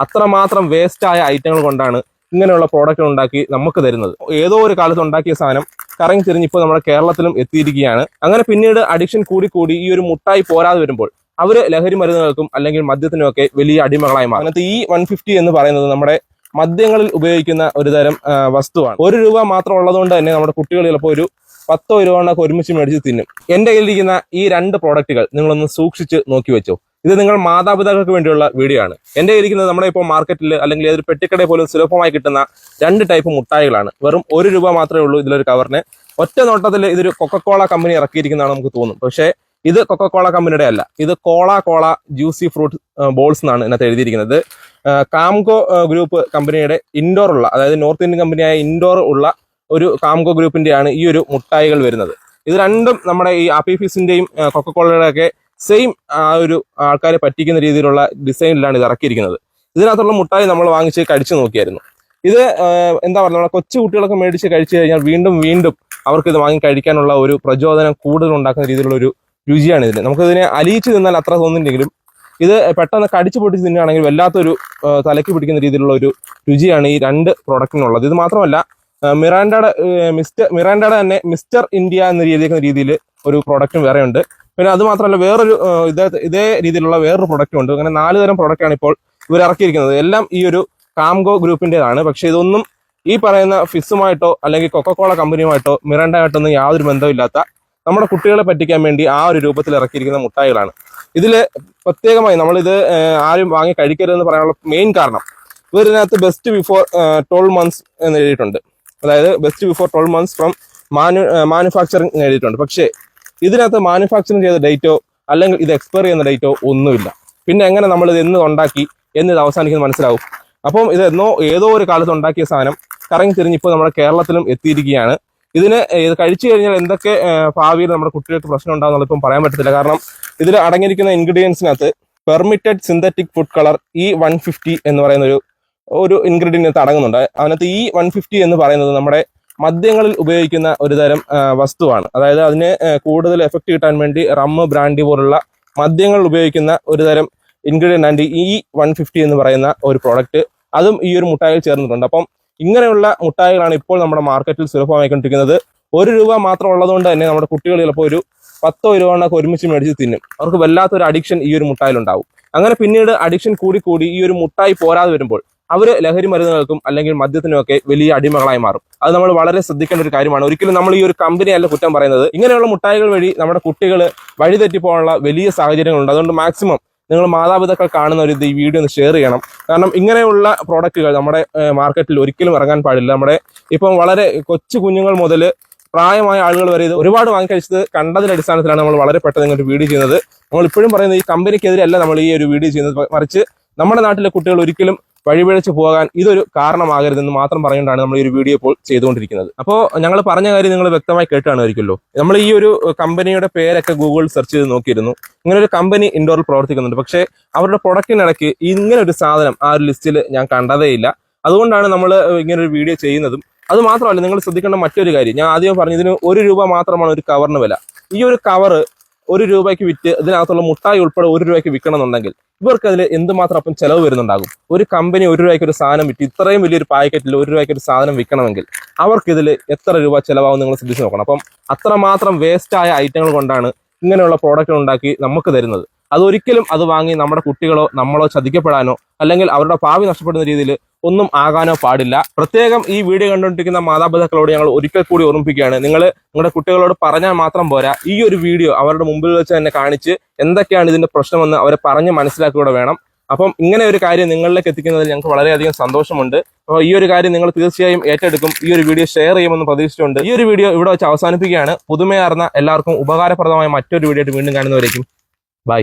അത്രമാത്രം വേസ്റ്റായ ഐറ്റങ്ങൾ കൊണ്ടാണ് ഇങ്ങനെയുള്ള പ്രോഡക്റ്റുകൾ ഉണ്ടാക്കി നമുക്ക് തരുന്നത്. ഏതോ ഒരു കാലത്ത് ഉണ്ടാക്കിയ സാധനം കറങ്ങി തിരിഞ്ഞ് ഇപ്പോൾ നമ്മുടെ കേരളത്തിലും എത്തിയിരിക്കുകയാണ്. അങ്ങനെ പിന്നീട് അഡിക്ഷൻ കൂടി ഈ ഒരു മുട്ടായി പോരാതെ വരുമ്പോൾ അവര് ലഹരി മരുന്നുകൾക്കും അല്ലെങ്കിൽ മദ്യത്തിനും ഒക്കെ വലിയ അടിമകളായി മാറും. അങ്ങനത്തെ ഈ 150 എന്ന് പറയുന്നത് നമ്മുടെ മദ്യങ്ങളിൽ ഉപയോഗിക്കുന്ന ഒരു തരം വസ്തുവാണ്. ₹1 മാത്രം ഉള്ളതുകൊണ്ട് തന്നെ നമ്മുടെ കുട്ടികൾ ചിലപ്പോൾ ഒരു 10 രൂപ ഒരുമിച്ച് മേടിച്ച് തിന്നും. എന്റെ കയ്യിലിരിക്കുന്ന ഈ 2 പ്രോഡക്റ്റുകൾ നിങ്ങളൊന്ന് സൂക്ഷിച്ച് നോക്കി വെച്ചോ. ഇത് നിങ്ങൾ മാതാപിതാക്കൾക്ക് വേണ്ടിയുള്ള വീഡിയോ ആണ്. എന്റെ ഇരിക്കുന്നത് നമ്മുടെ ഇപ്പോൾ മാർക്കറ്റിൽ അല്ലെങ്കിൽ ഏതൊരു പെട്ടിക്കടയിൽ പോലും സുലഭമായി കിട്ടുന്ന 2 ടൈപ്പ് മുട്ടായികളാണ്. വെറും ₹1 മാത്രമേ ഉള്ളൂ ഇതിലൊരു കവറിന്. ഒറ്റ നോട്ടത്തിൽ ഇതൊരു കൊക്കക്കോള കമ്പനി ഇറക്കിയിരിക്കുന്നതാണ് നമുക്ക് തോന്നും. പക്ഷേ ഇത് കൊക്കക്കോള കമ്പനിയുടെ അല്ല. ഇത് കോള ജ്യൂസി ഫ്രൂട്ട് ബോൾസ് എന്നാണ് ഇതിനകത്ത് എഴുതിയിരിക്കുന്നത്. കാംകോ ഗ്രൂപ്പ് കമ്പനിയുടെ ഇൻഡോർ ഉള്ള, അതായത് നോർത്ത് ഇന്ത്യൻ കമ്പനിയായ ഇൻഡോർ ഉള്ള ഒരു കാംകോ ഗ്രൂപ്പിന്റെയാണ് ഈ ഒരു മുട്ടായികൾ വരുന്നത്. ഇത് രണ്ടും നമ്മുടെ ഈ ആപ്പി ഫിസിന്റെയും കൊക്കക്കോളയുടെ ഒക്കെ സെയിം ഒരു ആൾക്കാരെ പറ്റിക്കുന്ന രീതിയിലുള്ള ഡിസൈനിലാണ് ഇത് ഇറക്കിയിരിക്കുന്നത്. ഇതിനകത്തുള്ള മുട്ടായി നമ്മൾ വാങ്ങിച്ച് കഴിച്ചു നോക്കിയായിരുന്നു. ഇത് എന്താ പറയുക, നമ്മുടെ കൊച്ചു കുട്ടികളൊക്കെ മേടിച്ച് കഴിച്ചു കഴിഞ്ഞാൽ വീണ്ടും അവർക്ക് ഇത് വാങ്ങി കഴിക്കാനുള്ള ഒരു പ്രചോദനം കൂടുതൽ ഉണ്ടാക്കുന്ന രീതിയിലുള്ള ഒരു രുചിയാണ് ഇതിന്. നമുക്കിതിനെ അലിയിച്ച് തിന്നാൽ അത്ര തോന്നുന്നില്ലെങ്കിലും ഇത് പെട്ടെന്ന് കടിച്ചു പൊട്ടിച്ച് തിന്നുകയാണെങ്കിൽ വല്ലാത്തൊരു തലയ്ക്ക് പിടിക്കുന്ന രീതിയിലുള്ള ഒരു രുചിയാണ് ഈ 2 പ്രോഡക്റ്റിനുള്ളത്. ഇത് മാത്രമല്ല മിറാൻഡയുടെ തന്നെ മിസ്റ്റർ ഇന്ത്യ എന്ന രീതിയിൽ ഒരു പ്രോഡക്റ്റും വേറെ ഉണ്ട്. പിന്നെ അത് മാത്രമല്ല വേറൊരു ഇതേ രീതിയിലുള്ള വേറൊരു പ്രൊഡക്റ്റും ഉണ്ട്. അങ്ങനെ 4 തരം പ്രൊഡക്റ്റാണ് ഇപ്പോൾ ഇവർ ഇറക്കിയിരിക്കുന്നത്. എല്ലാം ഈ ഒരു കാംകോ ഗ്രൂപ്പിൻ്റെതാണ്. പക്ഷേ ഇതൊന്നും ഈ പറയുന്ന ഫിസുമായിട്ടോ അല്ലെങ്കിൽ കൊക്കക്കോള കമ്പനിയുമായിട്ടോ മിറാൻഡയായിട്ടൊന്നും യാതൊരു ബന്ധമില്ലാത്ത നമ്മുടെ കുട്ടികളെ പറ്റിക്കാൻ വേണ്ടി ആ ഒരു രൂപത്തിൽ ഇറക്കിയിരിക്കുന്ന മുട്ടായികളാണ്. ഇതിൽ പ്രത്യേകമായി നമ്മളിത് ആരും വാങ്ങി കഴിക്കരുതെന്ന് പറയാനുള്ള മെയിൻ കാരണം ഇവരിനകത്ത് ബെസ്റ്റ് ബിഫോർ 12 months എന്ന് എഴുതിയിട്ടുണ്ട്. അതായത് best before 12 months from manufacturing എന്ന് എഴുതിയിട്ടുണ്ട്. പക്ഷേ ഇതിനകത്ത് മാനുഫാക്ചറിങ് ചെയ്ത ഡേറ്റോ അല്ലെങ്കിൽ ഇത് എക്സ്പയർ ചെയ്യുന്ന ഡേറ്റോ ഒന്നുമില്ല. പിന്നെ എങ്ങനെ നമ്മളിത് എന്ന് ഉണ്ടാക്കി എന്നിത് അവസാനിക്കുന്നത് മനസ്സിലാവും. അപ്പം ഇത് ഏതോ ഒരു കാലത്ത് ഉണ്ടാക്കിയ സാധനം കറങ്ങി തിരിഞ്ഞ് ഇപ്പോൾ നമ്മുടെ കേരളത്തിലും എത്തിയിരിക്കുകയാണ്. ഇത് കഴിച്ചു കഴിഞ്ഞാൽ എന്തൊക്കെ ഭാവിയിൽ നമ്മുടെ കുട്ടികൾക്ക് പ്രശ്നം ഉണ്ടാകുന്നുള്ള ഇപ്പം പറയാൻ പറ്റത്തില്ല. കാരണം ഇതിൽ അടങ്ങിയിരിക്കുന്ന ഇൻഗ്രീഡിയൻസിനകത്ത് പെർമിറ്റഡ് സിന്തറ്റിക് ഫുഡ് കളർ ഈ 150 എന്ന് പറയുന്ന ഒരു ഇൻഗ്രീഡിയൻറ്റ് അടങ്ങുന്നുണ്ട്. അതിനകത്ത് ഈ 150 എന്ന് പറയുന്നത് നമ്മുടെ മദ്യങ്ങളിൽ ഉപയോഗിക്കുന്ന ഒരു തരം വസ്തുവാണ്. അതായത് അതിന് കൂടുതൽ എഫക്റ്റ് കിട്ടാൻ വേണ്ടി റമ്മ്, ബ്രാൻഡി പോലുള്ള മദ്യങ്ങളിൽ ഉപയോഗിക്കുന്ന ഒരു തരം ഇൻഗ്രീഡിയൻ്റ് ആണ് ഈ 150 എന്ന് പറയുന്ന ഒരു പ്രോഡക്റ്റ്. അതും ഈ ഒരു മുട്ടായിൽ ചേർന്നിട്ടുണ്ട്. അപ്പം ഇങ്ങനെയുള്ള മുട്ടായികളാണ് ഇപ്പോൾ നമ്മുടെ മാർക്കറ്റിൽ സുലഭമായിക്കൊണ്ടിരിക്കുന്നത്. ₹1 മാത്രം ഉള്ളതുകൊണ്ട് തന്നെ നമ്മുടെ കുട്ടികൾ ചിലപ്പോൾ ഒരു 10 രൂപ ഒരുമിച്ച് മേടിച്ച് തിന്നും. അവർക്ക് വല്ലാത്തൊരു അഡിക്ഷൻ ഈ ഒരു മുട്ടായിലുണ്ടാവും. അങ്ങനെ പിന്നീട് അഡിക്ഷൻ കൂടി ഈ ഒരു മുട്ടായി പോരാതെ വരുമ്പോൾ അവര് ലഹരി മരുന്നുകൾക്കും അല്ലെങ്കിൽ മദ്യത്തിനും ഒക്കെ വലിയ അടിമകളായി മാറും. അത് നമ്മൾ വളരെ ശ്രദ്ധിക്കേണ്ട ഒരു കാര്യമാണ്. ഒരിക്കലും നമ്മൾ ഈ ഒരു കമ്പനിയല്ല കുറ്റം പറയുന്നത്. ഇങ്ങനെയുള്ള മുട്ടായികൾ വഴി നമ്മുടെ കുട്ടികൾ വഴിതെറ്റി പോകാനുള്ള വലിയ സാഹചര്യങ്ങളുണ്ട്. അതുകൊണ്ട് മാക്സിമം നിങ്ങൾ മാതാപിതാക്കൾ കാണുന്ന ഈ വീഡിയോ ഒന്ന് ഷെയർ ചെയ്യണം. കാരണം ഇങ്ങനെയുള്ള പ്രോഡക്റ്റുകൾ നമ്മുടെ മാർക്കറ്റിൽ ഒരിക്കലും ഇറങ്ങാൻ പാടില്ല. നമ്മുടെ ഇപ്പം വളരെ കൊച്ചു കുഞ്ഞുങ്ങൾ മുതൽ പ്രായമായ ആളുകൾ വരെ ഇത് ഒരുപാട് വാങ്ങിക്കഴിച്ചത് കണ്ടതിന്റെ അടിസ്ഥാനത്തിലാണ് നമ്മൾ വളരെ പെട്ടെന്ന് ഇങ്ങോട്ട് വീഡിയോ ചെയ്യുന്നത്. നമ്മൾ ഇപ്പോഴും പറയുന്നത് ഈ കമ്പനിക്കെതിരെയല്ല നമ്മൾ ഈ ഒരു വീഡിയോ ചെയ്യുന്നത്, മറിച്ച് നമ്മുടെ നാട്ടിലെ കുട്ടികൾ ഒരിക്കലും വഴിപിഴച്ച് പോകാൻ ഇതൊരു കാരണമാകരുതെന്ന് മാത്രം പറഞ്ഞുകൊണ്ടാണ് നമ്മൾ ഈ ഒരു വീഡിയോ ഇപ്പോൾ ചെയ്തുകൊണ്ടിരിക്കുന്നത്. അപ്പോൾ ഞങ്ങൾ പറഞ്ഞ കാര്യം നിങ്ങൾ വ്യക്തമായി കേട്ടാണായിരിക്കുമല്ലോ. നമ്മൾ ഈ ഒരു കമ്പനിയുടെ പേരൊക്കെ ഗൂഗിൾ സെർച്ച് ചെയ്ത് നോക്കിയിരുന്നു. ഇങ്ങനെ ഒരു കമ്പനി ഇൻഡോറിൽ പ്രവർത്തിക്കുന്നുണ്ട്. പക്ഷേ അവരുടെ പ്രൊഡക്റ്റിനിടയ്ക്ക് ഇങ്ങനെ ഒരു സാധനം ആ ഒരു ലിസ്റ്റിൽ ഞാൻ കണ്ടതേയില്ല. അതുകൊണ്ടാണ് നമ്മൾ ഇങ്ങനെ ഒരു വീഡിയോ ചെയ്യുന്നതും. അത് മാത്രമല്ല, നിങ്ങൾ ശ്രദ്ധിക്കേണ്ട മറ്റൊരു കാര്യം, ഞാൻ ആദ്യം പറഞ്ഞു, ഇതിന് ₹1 മാത്രമാണ് ഒരു കവറിന് വില. ഈ ഒരു കവറ് ₹1 വിറ്റ് ഇതിനകത്തുള്ള മുട്ടായി ഉൾപ്പെടെ ₹1 വിൽക്കണമെന്നുണ്ടെങ്കിൽ ഇവർക്ക് അതിൽ എന്തുമാത്രം അപ്പം ചെലവ് വരുന്നുണ്ടാകും. ഒരു കമ്പനി ₹1 ഒരു സാധനം വിറ്റ് ഇത്രയും വലിയൊരു പാക്കറ്റിൽ ₹1 ഒരു സാധനം വിൽക്കണമെങ്കിൽ അവർക്കിതിൽ എത്ര രൂപ ചെലവാകും നിങ്ങൾ ശ്രദ്ധിച്ച് നോക്കണം. അപ്പം അത്രമാത്രം വേസ്റ്റായ ഐറ്റങ്ങൾ കൊണ്ടാണ് ഇങ്ങനെയുള്ള പ്രോഡക്റ്റുകൾ ഉണ്ടാക്കി നമുക്ക് തരുന്നത്. അതൊരിക്കലും അത് വാങ്ങി നമ്മുടെ കുട്ടികളോ നമ്മളോ ചതിക്കപ്പെടാനോ അല്ലെങ്കിൽ അവരുടെ ഭാവി നഷ്ടപ്പെടുന്ന രീതിയിൽ ഒന്നും ആകാനോ പാടില്ല. പ്രത്യേകം ഈ വീഡിയോ കണ്ടുകൊണ്ടിരിക്കുന്ന മാതാപിതാക്കളോട് ഞങ്ങൾ ഒരിക്കൽ കൂടി ഓർമ്മിപ്പിക്കുകയാണ്, നിങ്ങളുടെ കുട്ടികളോട് പറഞ്ഞാൽ മാത്രം പോരാ, ഈ ഒരു വീഡിയോ അവരുടെ മുമ്പിൽ വെച്ച് തന്നെ കാണിച്ച് എന്തൊക്കെയാണ് ഇതിന്റെ പ്രശ്നമെന്ന് അവരെ പറഞ്ഞ് മനസ്സിലാക്കുക വേണം. അപ്പം ഇങ്ങനെ ഒരു കാര്യം നിങ്ങളിലേക്ക് എത്തിക്കുന്നതിൽ ഞങ്ങൾക്ക് വളരെയധികം സന്തോഷമുണ്ട്. അപ്പോൾ ഈ ഒരു കാര്യം നിങ്ങൾ തീർച്ചയായും ഏറ്റെടുക്കും, ഈ ഒരു വീഡിയോ ഷെയർ ചെയ്യുമെന്ന് പ്രതീക്ഷിച്ചുകൊണ്ട് ഈ ഒരു വീഡിയോ ഇവിടെ വെച്ച് അവസാനിപ്പിക്കുകയാണ്. പുതുമയാർന്ന എല്ലാവർക്കും ഉപകാരപ്രദമായ മറ്റൊരു വീഡിയോ ആയിട്ട് വീണ്ടും കാണുന്നവരേക്കും ബൈ.